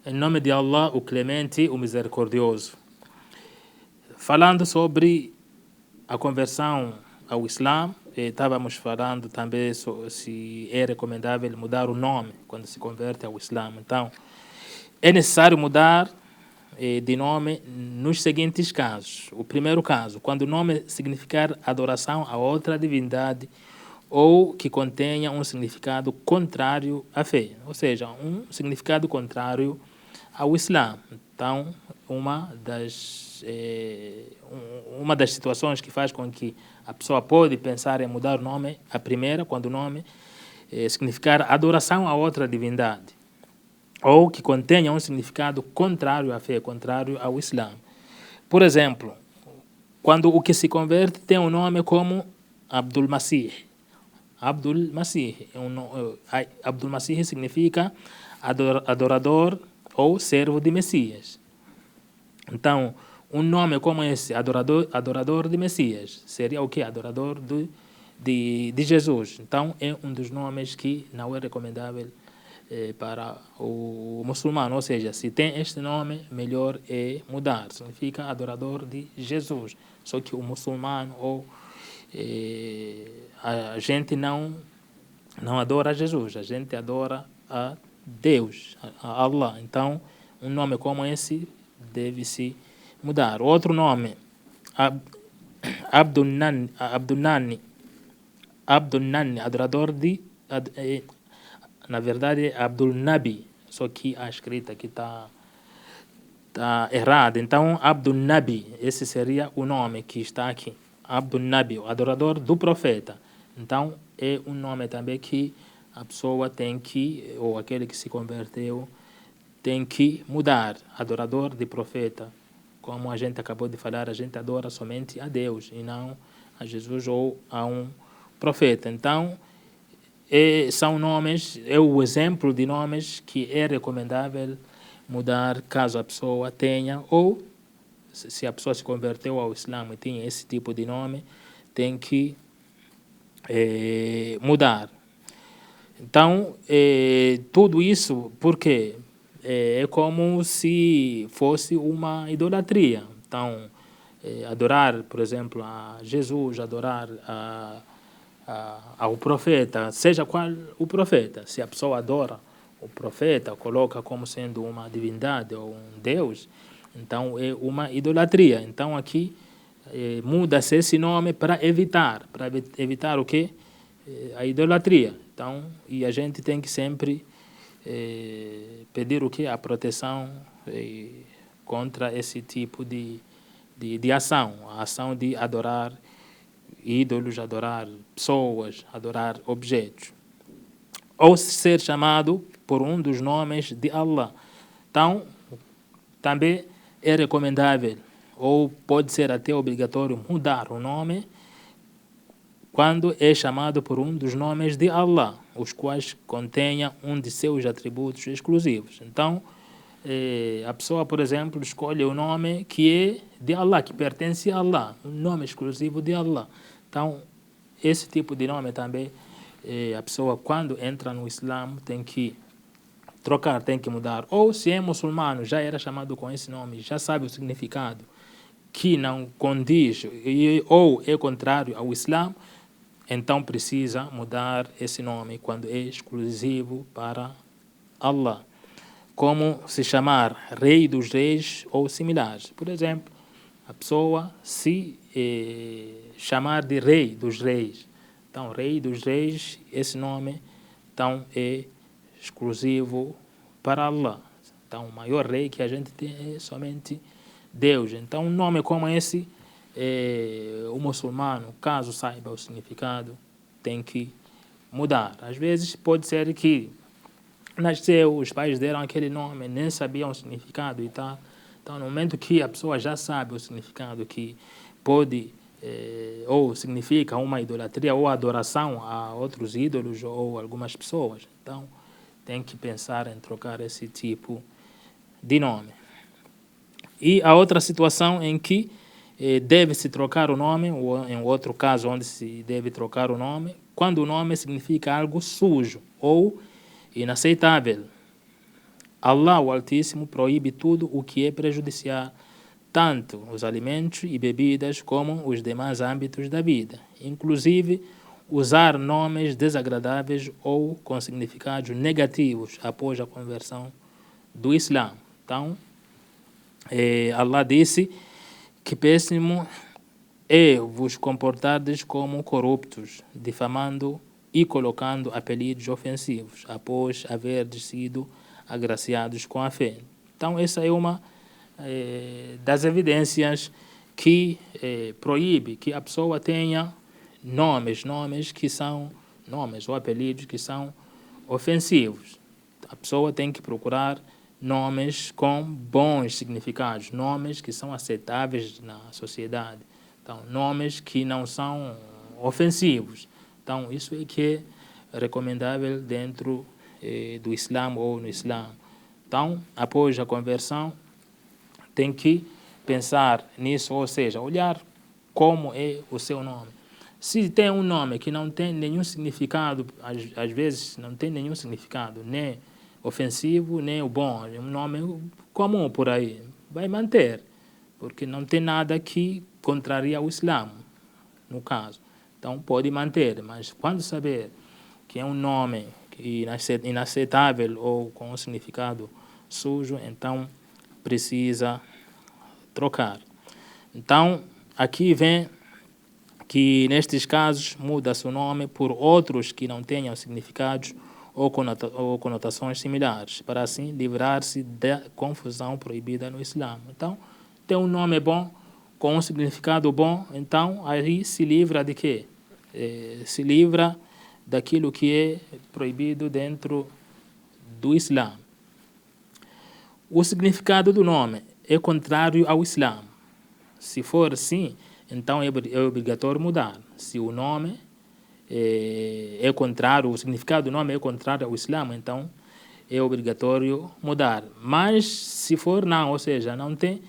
Em nome de Allah, o Clemente, o Misericordioso. Falando sobre a conversão ao Islã, estávamos falando também se é recomendável mudar o nome quando se converte ao Islã. Então, é necessário mudar de nome nos seguintes casos. O primeiro caso, quando o nome significar adoração a outra divindade ou que contenha um significado contrário à fé, ou seja, um significado contrário ao Islã. Então, uma das situações que faz com que a pessoa pode pensar em mudar o nome, a primeira, quando o nome significar adoração a outra divindade, ou que contenha um significado contrário à fé, contrário ao Islã. Por exemplo, quando o que se converte tem um nome como Abdul Masih. Abdul Masih significa adorador ou servo de Messias. Então, um nome como esse, adorador de Messias, seria o quê? Adorador de Jesus. Então, é um dos nomes que não é recomendável para o muçulmano. Ou seja, se tem este nome, melhor é mudar. Significa adorador de Jesus. Só que o muçulmano ou a gente não adora a Jesus, a gente adora a Deus, a Allah. Então, um nome como esse deve-se mudar. Outro nome, Abdul-Nani, adorador na verdade é Abdul-Nabi, só que a escrita aqui está errada. Então, Abdul-Nabi, esse seria o nome que está aqui. Abdul-Nabi, o adorador do profeta. Então, é um nome também que a pessoa tem que, ou aquele que se converteu, tem que mudar. Adorador de profeta. Como a gente acabou de falar, a gente adora somente a Deus e não a Jesus ou a um profeta. Então, são nomes, é o exemplo de nomes que é recomendável mudar caso a pessoa tenha, ou se a pessoa se converteu ao Islã e tem esse tipo de nome, tem que mudar. Então, tudo isso porque é como se fosse uma idolatria. Então, adorar, por exemplo, a Jesus, adorar ao profeta, seja qual o profeta. Se a pessoa adora o profeta, coloca como sendo uma divindade ou um Deus, então é uma idolatria. Então aqui muda-se esse nome para evitar o quê? A idolatria. Então, e a gente tem que sempre pedir o quê? A proteção contra esse tipo de ação, a ação de adorar ídolos, adorar pessoas, adorar objetos. Ou ser chamado por um dos nomes de Allah. Então, também é recomendável, ou pode ser até obrigatório, mudar o nome quando é chamado por um dos nomes de Allah, os quais contenham um de seus atributos exclusivos. Então, a pessoa, por exemplo, escolhe o nome que é de Allah, que pertence a Allah, um nome exclusivo de Allah. Então, esse tipo de nome também, a pessoa, quando entra no Islã, tem que trocar, tem que mudar. Ou se é muçulmano, já era chamado com esse nome, já sabe o significado, que não condiz ou é contrário ao Islã, então precisa mudar esse nome quando é exclusivo para Allah. Como se chamar Rei dos Reis ou similares. Por exemplo, a pessoa se chamar de Rei dos Reis. Então, Rei dos Reis, esse nome então, é exclusivo para Allah. Então, o maior rei que a gente tem é somente Deus. Então, um nome como esse, o muçulmano, caso saiba o significado, tem que mudar. Às vezes pode ser que nasceu, os pais deram aquele nome, nem sabiam o significado e tal. Então, no momento que a pessoa já sabe o significado, que pode ou significa uma idolatria ou adoração a outros ídolos ou algumas pessoas, então tem que pensar em trocar esse tipo de nome. E a outra situação em que deve-se trocar o nome, ou em outro caso onde se deve trocar o nome, quando o nome significa algo sujo ou inaceitável. Allah, o Altíssimo, proíbe tudo o que é prejudicial, tanto os alimentos e bebidas como os demais âmbitos da vida, inclusive usar nomes desagradáveis ou com significados negativos após a conversão do Islã. Então, Allah disse que péssimo é vos comportardes como corruptos, difamando e colocando apelidos ofensivos após haver sido agraciados com a fé. Então, essa é uma das evidências que proíbe que a pessoa tenha nomes que são nomes ou apelidos que são ofensivos. A pessoa tem que procurar nomes com bons significados, nomes que são aceitáveis na sociedade. Então, nomes que não são ofensivos. Então, isso é que é recomendável dentro do Islã ou no Islã. Então, após a conversão, tem que pensar nisso, ou seja, olhar como é o seu nome. Se tem um nome que não tem nenhum significado, às vezes não tem nenhum significado, nem ofensivo, nem o bom, é um nome comum por aí, vai manter, porque não tem nada que contraria o Islã, no caso. Então pode manter, mas quando saber que é um nome inaceitável ou com um significado sujo, então precisa trocar. Então, aqui vem que nestes casos muda-se o nome por outros que não tenham significados ou conotações similares, para assim livrar-se da confusão proibida no Islã. Então, tem um nome bom, com um significado bom, então aí se livra de quê? Se livra daquilo que é proibido dentro do Islã. O significado do nome é contrário ao Islã. Se for assim, então é obrigatório mudar. Se o nome é contrário, o significado do nome é contrário ao Islã, então é obrigatório mudar. Mas se for não, ou seja, não tem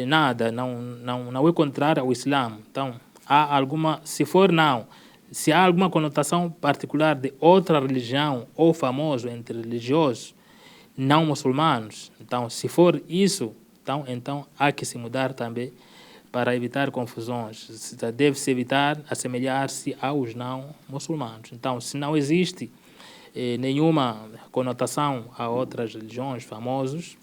nada, não é contrário ao Islã, então há alguma, se for não, se há alguma conotação particular de outra religião ou famoso entre religiosos não muçulmanos, então se for isso, então há que se mudar também para evitar confusões. Deve-se evitar assemelhar-se aos não muçulmanos. Então, se não existe nenhuma conotação a outras religiões famosos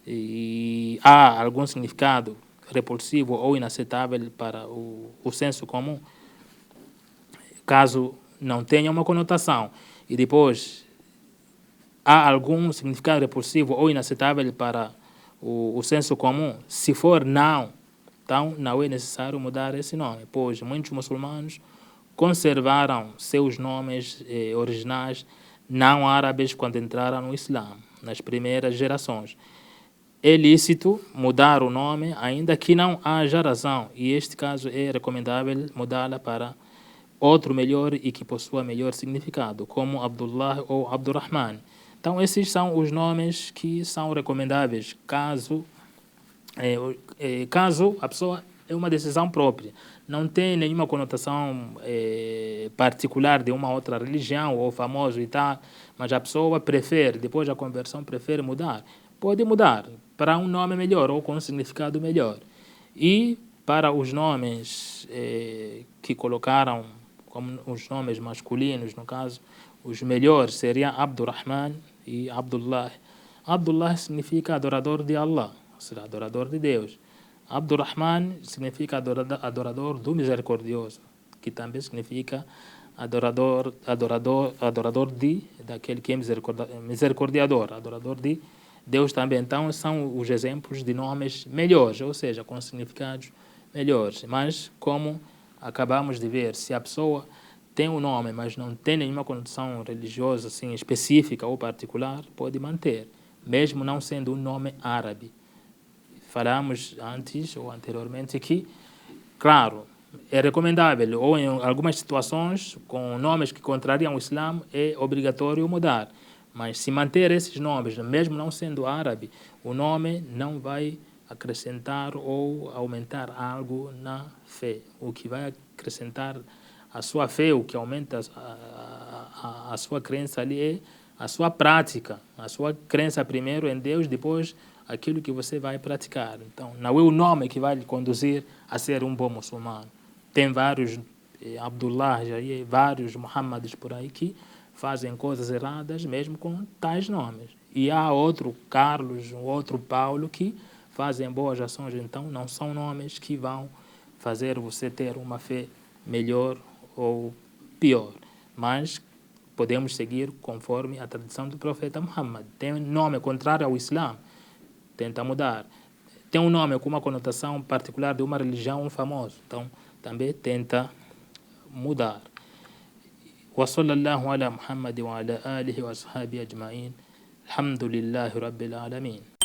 e há algum significado repulsivo ou inaceitável para o senso comum, caso não tenha uma conotação e depois há algum significado repulsivo ou inaceitável para o senso comum, se for não, então não é necessário mudar esse nome, pois muitos muçulmanos conservaram seus nomes originais não árabes quando entraram no Islã, nas primeiras gerações. É lícito mudar o nome, ainda que não haja razão, e este caso é recomendável mudá-la para outro melhor e que possua melhor significado, como Abdullah ou Abdurrahman. Então, esses são os nomes que são recomendáveis, caso a pessoa é uma decisão própria, não tem nenhuma conotação particular de uma outra religião ou famoso e tal, mas a pessoa prefere, depois da conversão, prefere mudar. Pode mudar para um nome melhor ou com um significado melhor. E para os nomes que colocaram como os nomes masculinos, no caso, os melhores seriam Abdurrahman e Abdullah. Abdullah significa adorador de Allah, ou seja, adorador de Deus. Abdurrahman significa adorador do misericordioso, que também significa adorador daquele que é misericordiador, adorador de Deus também. Então, são os exemplos de nomes melhores, ou seja, com significados melhores. Mas, como acabamos de ver, se a pessoa tem um nome, mas não tem nenhuma conotação religiosa assim, específica ou particular, pode manter, mesmo não sendo um nome árabe. Falamos antes ou anteriormente que, claro, é recomendável, ou em algumas situações, com nomes que contrariam o Islã, é obrigatório mudar. Mas se manter esses nomes, mesmo não sendo árabe, o nome não vai acrescentar ou aumentar algo na fé. O que vai acrescentar a sua fé, o que aumenta a sua crença ali é a sua prática, a sua crença primeiro em Deus, depois aquilo que você vai praticar. Então, não é o nome que vai lhe conduzir a ser um bom muçulmano. Tem vários Abdullah, vários Muhammads por aí que fazem coisas erradas mesmo com tais nomes. E há outro Carlos, outro Paulo que fazem boas ações. Então, não são nomes que vão fazer você ter uma fé melhor ou pior. Mas podemos seguir conforme a tradição do profeta Muhammad. Tem um nome contrário ao Islã, tenta mudar. Tem um nome com uma conotação particular de uma religião famosa, então também tenta mudar. وصلى الله على محمد وعلى آله وأصحابه أجمعين الحمد لله رب العالمين